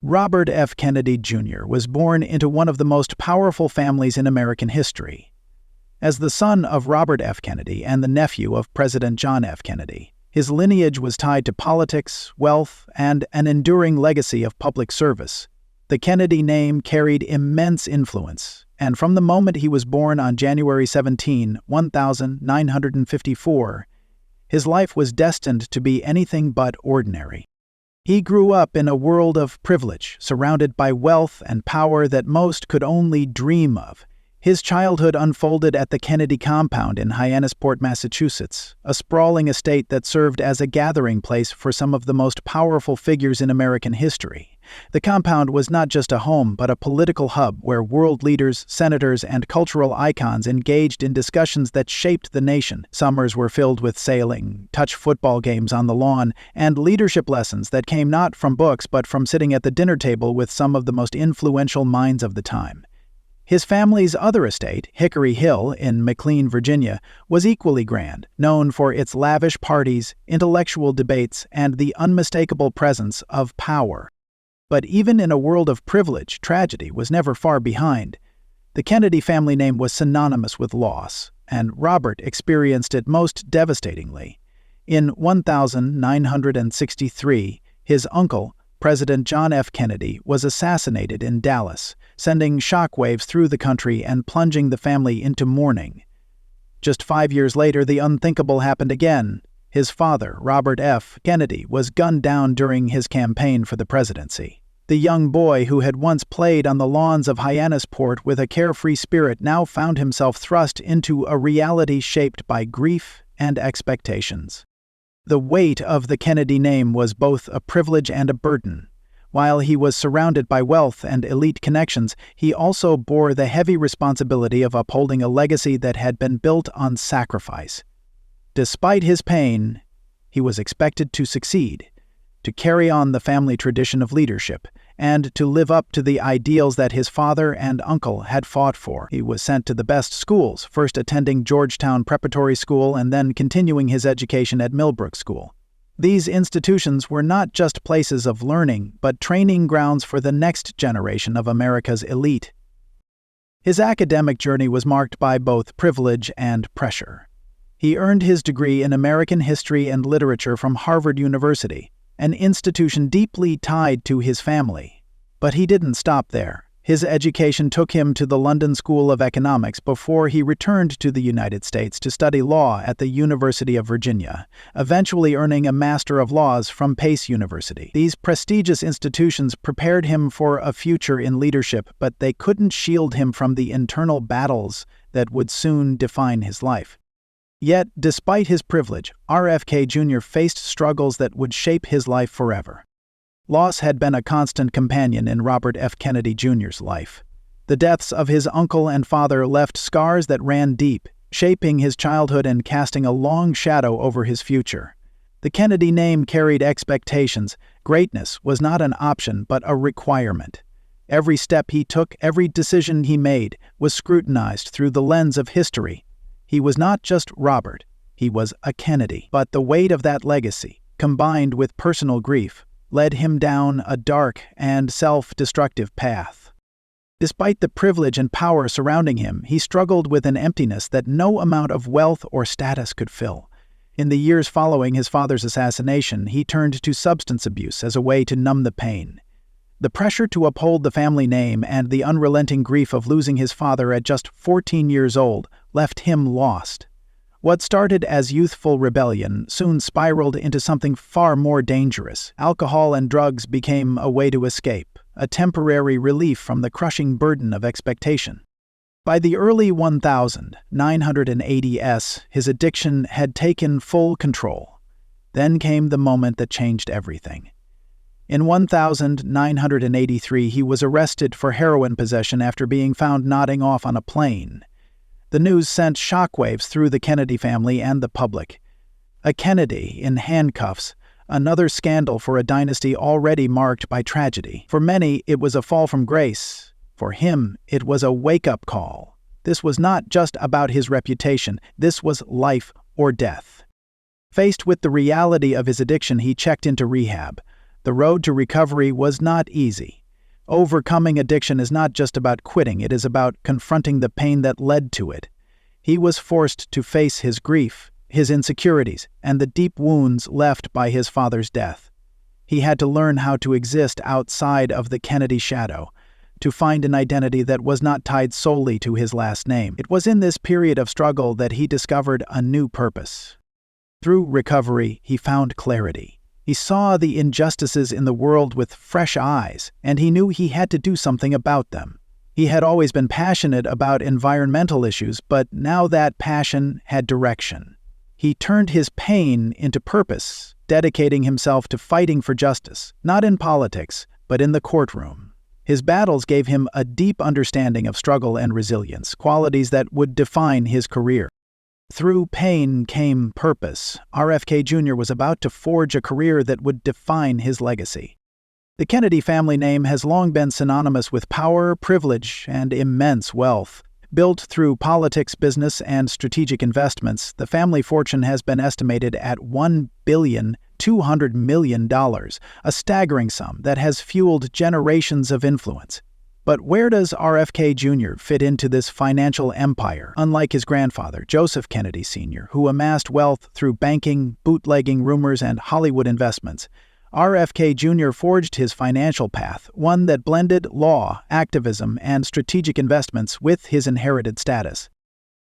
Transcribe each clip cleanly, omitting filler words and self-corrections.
Robert F. Kennedy Jr. was born into one of the most powerful families in American history. As the son of Robert F. Kennedy and the nephew of President John F. Kennedy, his lineage was tied to politics, wealth, and an enduring legacy of public service. The Kennedy name carried immense influence, and from the moment he was born on January 17, 1954, his life was destined to be anything but ordinary. He grew up in a world of privilege, surrounded by wealth and power that most could only dream of. His childhood unfolded at the Kennedy compound in Hyannis Port, Massachusetts, a sprawling estate that served as a gathering place for some of the most powerful figures in American history. The compound was not just a home, but a political hub where world leaders, senators, and cultural icons engaged in discussions that shaped the nation. Summers were filled with sailing, touch football games on the lawn, and leadership lessons that came not from books but from sitting at the dinner table with some of the most influential minds of the time. His family's other estate, Hickory Hill in McLean, Virginia, was equally grand, known for its lavish parties, intellectual debates, and the unmistakable presence of power. But even in a world of privilege, tragedy was never far behind. The Kennedy family name was synonymous with loss, and Robert experienced it most devastatingly. In 1963, his uncle, President John F. Kennedy, was assassinated in Dallas, sending shockwaves through the country and plunging the family into mourning. Just 5 years later, the unthinkable happened again. His father, Robert F. Kennedy, was gunned down during his campaign for the presidency. The young boy who had once played on the lawns of Hyannis Port with a carefree spirit now found himself thrust into a reality shaped by grief and expectations. The weight of the Kennedy name was both a privilege and a burden. While he was surrounded by wealth and elite connections, he also bore the heavy responsibility of upholding a legacy that had been built on sacrifice. Despite his pain, he was expected to succeed, to carry on the family tradition of leadership, and to live up to the ideals that his father and uncle had fought for. He was sent to the best schools, first attending Georgetown Preparatory School and then continuing his education at Millbrook School. These institutions were not just places of learning, but training grounds for the next generation of America's elite. His academic journey was marked by both privilege and pressure. He earned his degree in American history and literature from Harvard University, an institution deeply tied to his family. But he didn't stop there. His education took him to the London School of Economics before he returned to the United States to study law at the University of Virginia, eventually earning a Master of Laws from Pace University. These prestigious institutions prepared him for a future in leadership, but they couldn't shield him from the internal battles that would soon define his life. Yet, despite his privilege, RFK Jr. faced struggles that would shape his life forever. Loss had been a constant companion in Robert F. Kennedy Jr.'s life. The deaths of his uncle and father left scars that ran deep, shaping his childhood and casting a long shadow over his future. The Kennedy name carried expectations. Greatness was not an option, but a requirement. Every step he took, every decision he made, was scrutinized through the lens of history. He was not just Robert, he was a Kennedy. But the weight of that legacy, combined with personal grief, led him down a dark and self-destructive path. Despite the privilege and power surrounding him, he struggled with an emptiness that no amount of wealth or status could fill. In the years following his father's assassination, he turned to substance abuse as a way to numb the pain. The pressure to uphold the family name and the unrelenting grief of losing his father at just 14 years old left him lost. What started as youthful rebellion soon spiraled into something far more dangerous. Alcohol and drugs became a way to escape, a temporary relief from the crushing burden of expectation. By the early 1980s, his addiction had taken full control. Then came the moment that changed everything. In 1983, he was arrested for heroin possession after being found nodding off on a plane. The news sent shockwaves through the Kennedy family and the public. A Kennedy in handcuffs, another scandal for a dynasty already marked by tragedy. For many, it was a fall from grace. For him, it was a wake-up call. This was not just about his reputation. This was life or death. Faced with the reality of his addiction, he checked into rehab. The road to recovery was not easy. Overcoming addiction is not just about quitting, it is about confronting the pain that led to it. He was forced to face his grief, his insecurities, and the deep wounds left by his father's death. He had to learn how to exist outside of the Kennedy shadow, to find an identity that was not tied solely to his last name. It was in this period of struggle that he discovered a new purpose. Through recovery, he found clarity. He saw the injustices in the world with fresh eyes, and he knew he had to do something about them. He had always been passionate about environmental issues, but now that passion had direction. He turned his pain into purpose, dedicating himself to fighting for justice, not in politics, but in the courtroom. His battles gave him a deep understanding of struggle and resilience, qualities that would define his career. Through pain came purpose. RFK Jr. was about to forge a career that would define his legacy. The Kennedy family name has long been synonymous with power, privilege, and immense wealth. Built through politics, business, and strategic investments, the family fortune has been estimated at $1.2 billion, a staggering sum that has fueled generations of influence. But where does RFK Jr. fit into this financial empire? Unlike his grandfather, Joseph Kennedy Sr., who amassed wealth through banking, bootlegging, rumors, and Hollywood investments, RFK Jr. forged his financial path, one that blended law, activism, and strategic investments with his inherited status.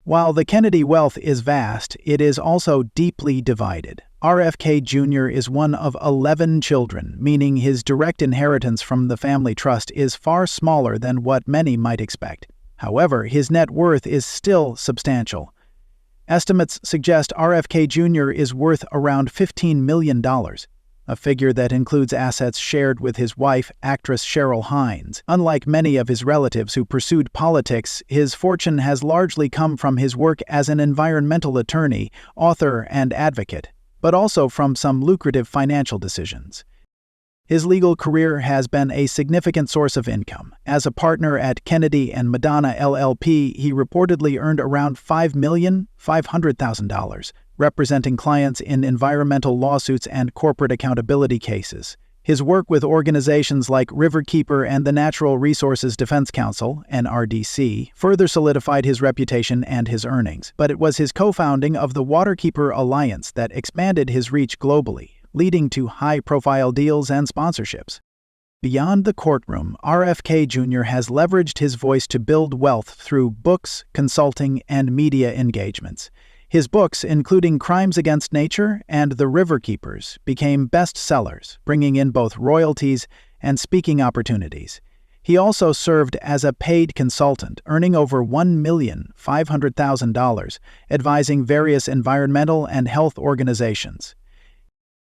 While the Kennedy wealth is vast, it is also deeply divided. RFK Jr. is one of 11 children, meaning his direct inheritance from the family trust is far smaller than what many might expect. However, his net worth is still substantial. Estimates suggest RFK Jr. is worth around $15 million, a figure that includes assets shared with his wife, actress Cheryl Hines. Unlike many of his relatives who pursued politics, his fortune has largely come from his work as an environmental attorney, author, and advocate, but also from some lucrative financial decisions. His legal career has been a significant source of income. As a partner at Kennedy and Madonna LLP, he reportedly earned around $5,500,000, representing clients in environmental lawsuits and corporate accountability cases. His work with organizations like Riverkeeper and the Natural Resources Defense Council, NRDC, further solidified his reputation and his earnings. But it was his co-founding of the Waterkeeper Alliance that expanded his reach globally, leading to high-profile deals and sponsorships. Beyond the courtroom, RFK Jr. has leveraged his voice to build wealth through books, consulting, and media engagements. His books, including Crimes Against Nature and The Riverkeepers, became bestsellers, bringing in both royalties and speaking opportunities. He also served as a paid consultant, earning over $1,500,000, advising various environmental and health organizations.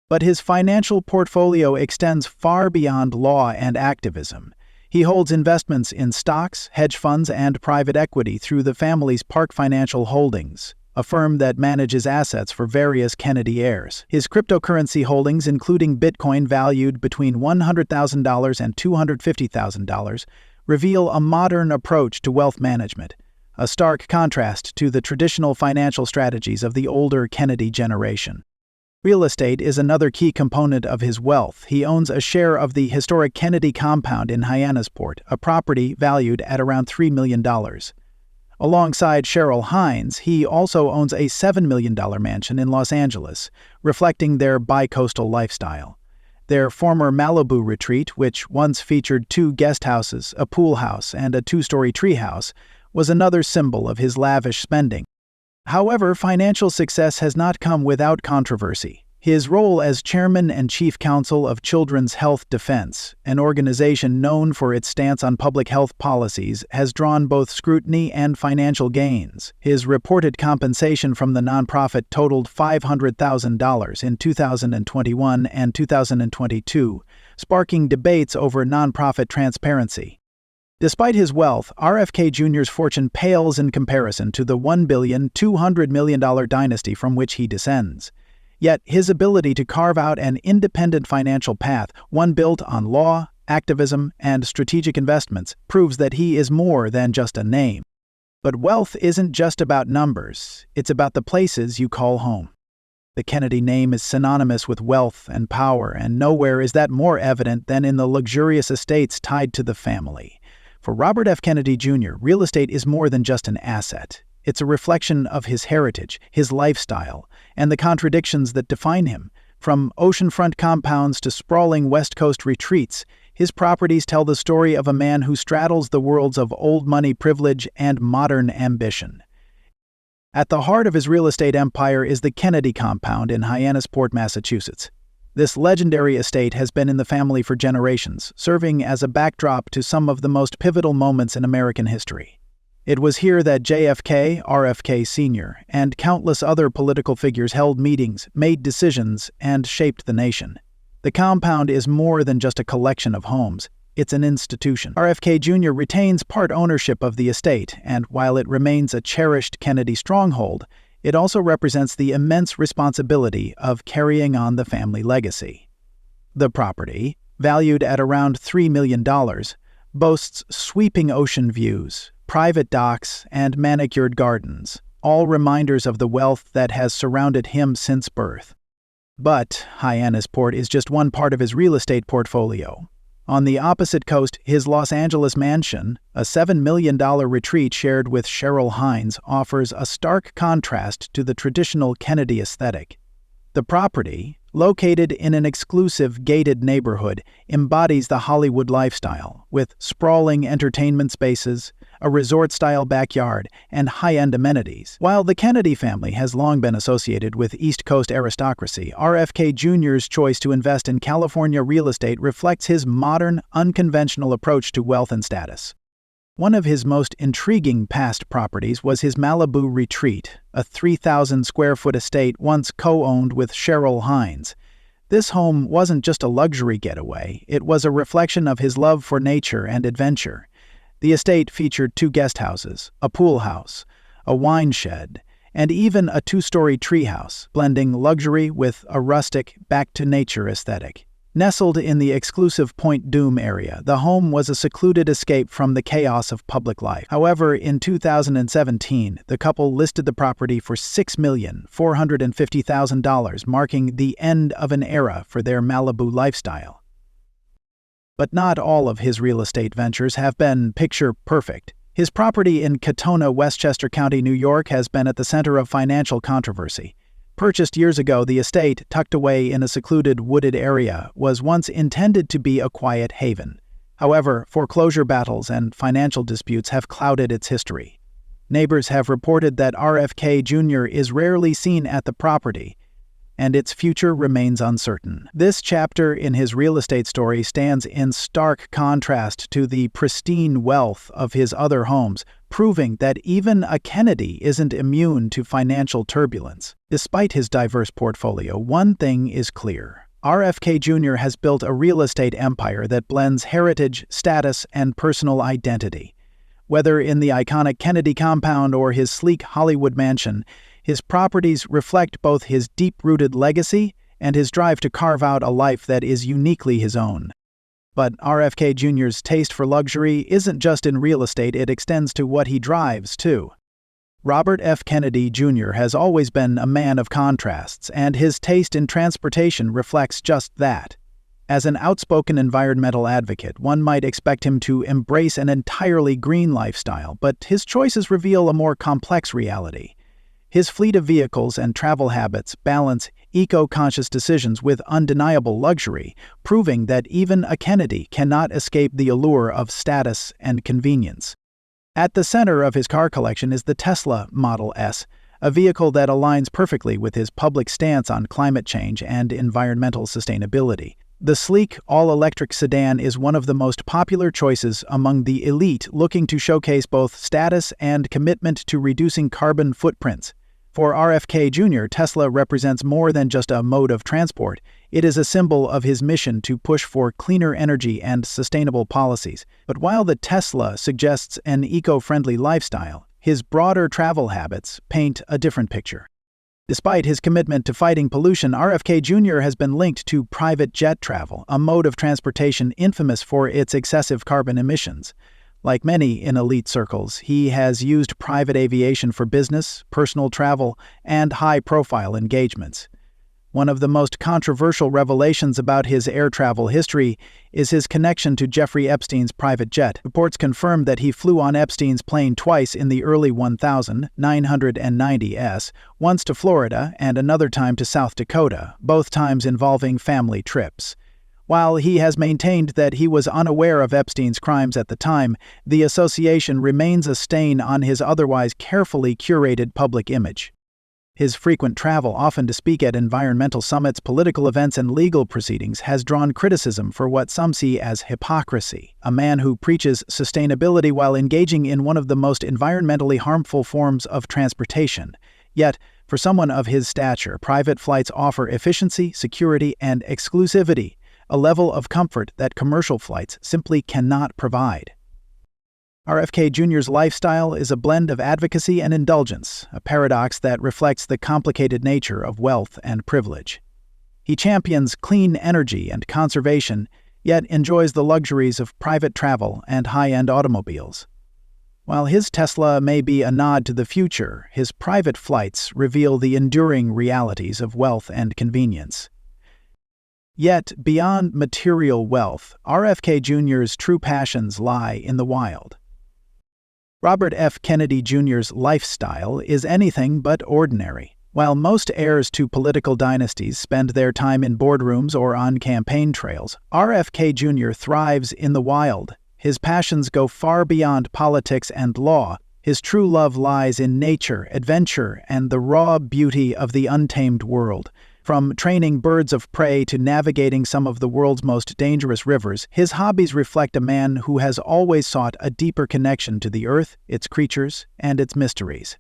But his financial portfolio extends far beyond law and activism. He holds investments in stocks, hedge funds, and private equity through the family's Park Financial Holdings, a firm that manages assets for various Kennedy heirs. His cryptocurrency holdings, including Bitcoin valued between $100,000 and $250,000, reveal a modern approach to wealth management, a stark contrast to the traditional financial strategies of the older Kennedy generation. Real estate is another key component of his wealth. He owns a share of the historic Kennedy compound in Hyannis Port, a property valued at around $3 million. Alongside Cheryl Hines, he also owns a $7 million mansion in Los Angeles, reflecting their bi-coastal lifestyle. Their former Malibu retreat, which once featured 2 guest houses, a pool house, and a 2-story treehouse, was another symbol of his lavish spending. However, financial success has not come without controversy. His role as chairman and chief counsel of Children's Health Defense, an organization known for its stance on public health policies, has drawn both scrutiny and financial gains. His reported compensation from the nonprofit totaled $500,000 in 2021 and 2022, sparking debates over nonprofit transparency. Despite his wealth, RFK Jr.'s fortune pales in comparison to the $1.2 billion dynasty from which he descends. Yet his ability to carve out an independent financial path, one built on law, activism, and strategic investments, proves that he is more than just a name. But wealth isn't just about numbers, it's about the places you call home. The Kennedy name is synonymous with wealth and power, and nowhere is that more evident than in the luxurious estates tied to the family. For Robert F. Kennedy Jr., real estate is more than just an asset. It's a reflection of his heritage, his lifestyle, and the contradictions that define him. From oceanfront compounds to sprawling West Coast retreats, his properties tell the story of a man who straddles the worlds of old money privilege and modern ambition. At the heart of his real estate empire is the Kennedy compound in Hyannis Port, Massachusetts. This legendary estate has been in the family for generations, serving as a backdrop to some of the most pivotal moments in American history. It was here that JFK, RFK Sr., and countless other political figures held meetings, made decisions, and shaped the nation. The compound is more than just a collection of homes. It's an institution. RFK Jr. retains part ownership of the estate, and while it remains a cherished Kennedy stronghold, it also represents the immense responsibility of carrying on the family legacy. The property, valued at around $3 million, boasts sweeping ocean views, private docks, and manicured gardens, all reminders of the wealth that has surrounded him since birth. But Hyannis Port is just one part of his real estate portfolio. On the opposite coast, his Los Angeles mansion, a $7 million retreat shared with Cheryl Hines, offers a stark contrast to the traditional Kennedy aesthetic. The property, located in an exclusive gated neighborhood, embodies the Hollywood lifestyle, with sprawling entertainment spaces, a resort-style backyard, and high-end amenities. While the Kennedy family has long been associated with East Coast aristocracy, RFK Jr.'s choice to invest in California real estate reflects his modern, unconventional approach to wealth and status. One of his most intriguing past properties was his Malibu retreat, a 3,000-square-foot estate once co-owned with Cheryl Hines. This home wasn't just a luxury getaway, it was a reflection of his love for nature and adventure. The estate featured 2 guest houses, a pool house, a wine shed, and even a 2-story treehouse, blending luxury with a rustic, back-to-nature aesthetic. Nestled in the exclusive Point Dume area, the home was a secluded escape from the chaos of public life. However, in 2017, the couple listed the property for $6,450,000, marking the end of an era for their Malibu lifestyle. But not all of his real estate ventures have been picture-perfect. His property in Katona, Westchester County, New York, has been at the center of financial controversy. Purchased years ago, the estate, tucked away in a secluded wooded area, was once intended to be a quiet haven. However, foreclosure battles and financial disputes have clouded its history. Neighbors have reported that RFK Jr. is rarely seen at the property, and its future remains uncertain. This chapter in his real estate story stands in stark contrast to the pristine wealth of his other homes, proving that even a Kennedy isn't immune to financial turbulence. Despite his diverse portfolio, one thing is clear. RFK Jr. has built a real estate empire that blends heritage, status, and personal identity. Whether in the iconic Kennedy compound or his sleek Hollywood mansion, his properties reflect both his deep-rooted legacy and his drive to carve out a life that is uniquely his own. But RFK Jr.'s taste for luxury isn't just in real estate, it extends to what he drives, too. Robert F. Kennedy Jr. has always been a man of contrasts, and his taste in transportation reflects just that. As an outspoken environmental advocate, one might expect him to embrace an entirely green lifestyle, but his choices reveal a more complex reality. His fleet of vehicles and travel habits balance eco-conscious decisions with undeniable luxury, proving that even a Kennedy cannot escape the allure of status and convenience. At the center of his car collection is the Tesla Model S, a vehicle that aligns perfectly with his public stance on climate change and environmental sustainability. The sleek, all-electric sedan is one of the most popular choices among the elite looking to showcase both status and commitment to reducing carbon footprints. For RFK Jr., Tesla represents more than just a mode of transport. It is a symbol of his mission to push for cleaner energy and sustainable policies. But while the Tesla suggests an eco-friendly lifestyle, his broader travel habits paint a different picture. Despite his commitment to fighting pollution, RFK Jr. has been linked to private jet travel, a mode of transportation infamous for its excessive carbon emissions. Like many in elite circles, he has used private aviation for business, personal travel, and high-profile engagements. One of the most controversial revelations about his air travel history is his connection to Jeffrey Epstein's private jet. Reports confirm that he flew on Epstein's plane twice in the early 1990s, once to Florida and another time to South Dakota, both times involving family trips. While he has maintained that he was unaware of Epstein's crimes at the time, the association remains a stain on his otherwise carefully curated public image. His frequent travel, often to speak at environmental summits, political events, and legal proceedings, has drawn criticism for what some see as hypocrisy. A man who preaches sustainability while engaging in one of the most environmentally harmful forms of transportation. Yet, for someone of his stature, private flights offer efficiency, security, and exclusivity, a level of comfort that commercial flights simply cannot provide. RFK Jr.'s lifestyle is a blend of advocacy and indulgence, a paradox that reflects the complicated nature of wealth and privilege. He champions clean energy and conservation, yet enjoys the luxuries of private travel and high-end automobiles. While his Tesla may be a nod to the future, his private flights reveal the enduring realities of wealth and convenience. Yet, beyond material wealth, RFK Jr.'s true passions lie in the wild. Robert F. Kennedy Jr.'s lifestyle is anything but ordinary. While most heirs to political dynasties spend their time in boardrooms or on campaign trails, RFK Jr. thrives in the wild. His passions go far beyond politics and law. His true love lies in nature, adventure, and the raw beauty of the untamed world. From training birds of prey to navigating some of the world's most dangerous rivers, his hobbies reflect a man who has always sought a deeper connection to the earth, its creatures, and its mysteries.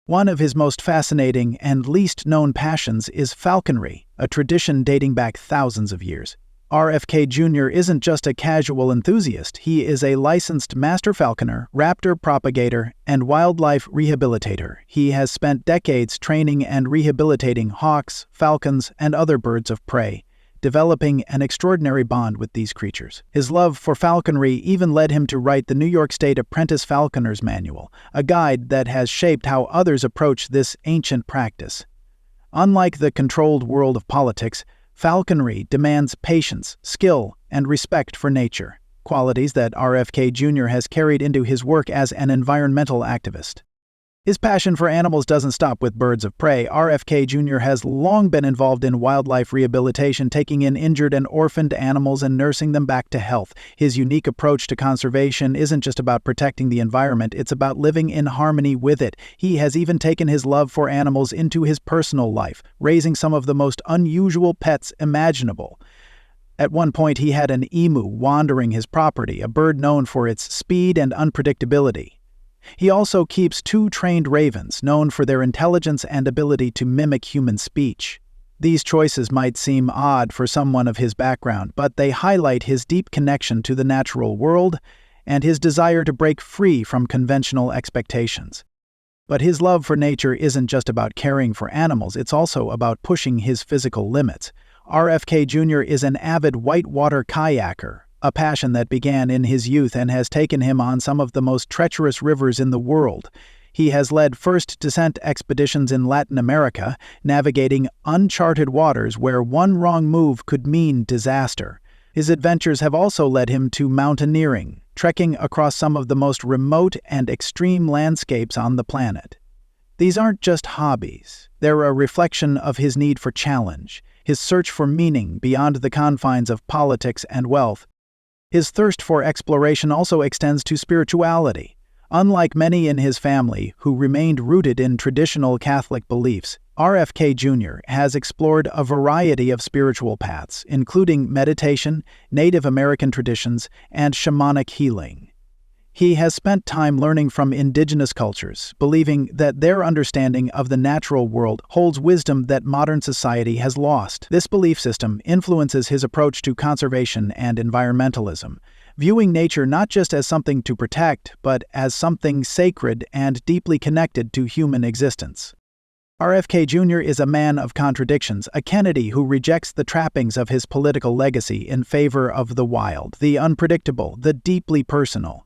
One of his most fascinating and least known passions is falconry, a tradition dating back thousands of years. RFK Jr. isn't just a casual enthusiast, he is a licensed master falconer, raptor propagator, and wildlife rehabilitator. He has spent decades training and rehabilitating hawks, falcons, and other birds of prey, developing an extraordinary bond with these creatures. His love for falconry even led him to write the New York State Apprentice Falconer's Manual, a guide that has shaped how others approach this ancient practice. Unlike the controlled world of politics, falconry demands patience, skill, and respect for nature, qualities that RFK Jr. has carried into his work as an environmental activist. His passion for animals doesn't stop with birds of prey. RFK Jr. has long been involved in wildlife rehabilitation, taking in injured and orphaned animals and nursing them back to health. His unique approach to conservation isn't just about protecting the environment, it's about living in harmony with it. He has even taken his love for animals into his personal life, raising some of the most unusual pets imaginable. At one point, he had an emu wandering his property, a bird known for its speed and unpredictability. He also keeps 2 trained ravens, known for their intelligence and ability to mimic human speech. These choices might seem odd for someone of his background, but they highlight his deep connection to the natural world and his desire to break free from conventional expectations. But his love for nature isn't just about caring for animals, it's also about pushing his physical limits. RFK Jr. is an avid whitewater kayaker, a passion that began in his youth and has taken him on some of the most treacherous rivers in the world. He has led first descent expeditions in Latin America, navigating uncharted waters where one wrong move could mean disaster. His adventures have also led him to mountaineering, trekking across some of the most remote and extreme landscapes on the planet. These aren't just hobbies. They're a reflection of his need for challenge, his search for meaning beyond the confines of politics and wealth. His thirst for exploration also extends to spirituality. Unlike many in his family who remained rooted in traditional Catholic beliefs, RFK Jr. has explored a variety of spiritual paths, including meditation, Native American traditions, and shamanic healing. He has spent time learning from indigenous cultures, believing that their understanding of the natural world holds wisdom that modern society has lost. This belief system influences his approach to conservation and environmentalism, viewing nature not just as something to protect, but as something sacred and deeply connected to human existence. RFK Jr. is a man of contradictions, a Kennedy who rejects the trappings of his political legacy in favor of the wild, the unpredictable, the deeply personal.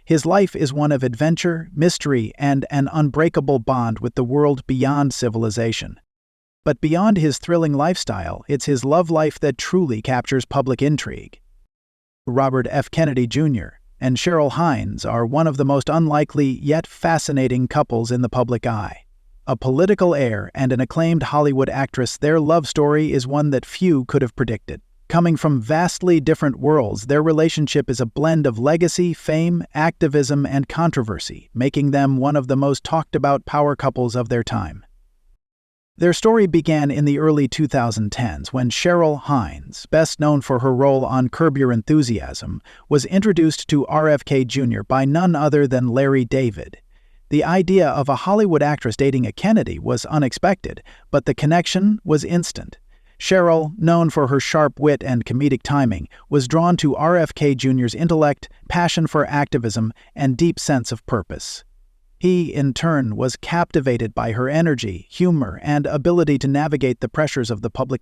His life is one of adventure, mystery, and an unbreakable bond with the world beyond civilization. But beyond his thrilling lifestyle, it's his love life that truly captures public intrigue. Robert F. Kennedy Jr. and Cheryl Hines are one of the most unlikely yet fascinating couples in the public eye. A political heir and an acclaimed Hollywood actress, their love story is one that few could have predicted. Coming from vastly different worlds, their relationship is a blend of legacy, fame, activism, and controversy, making them one of the most talked-about power couples of their time. Their story began in the early 2010s when Cheryl Hines, best known for her role on Curb Your Enthusiasm, was introduced to RFK Jr. by none other than Larry David. The idea of a Hollywood actress dating a Kennedy was unexpected, but the connection was instant. Cheryl, known for her sharp wit and comedic timing, was drawn to RFK Jr.'s intellect, passion for activism, and deep sense of purpose. He, in turn, was captivated by her energy, humor, and ability to navigate the pressures of the public eye.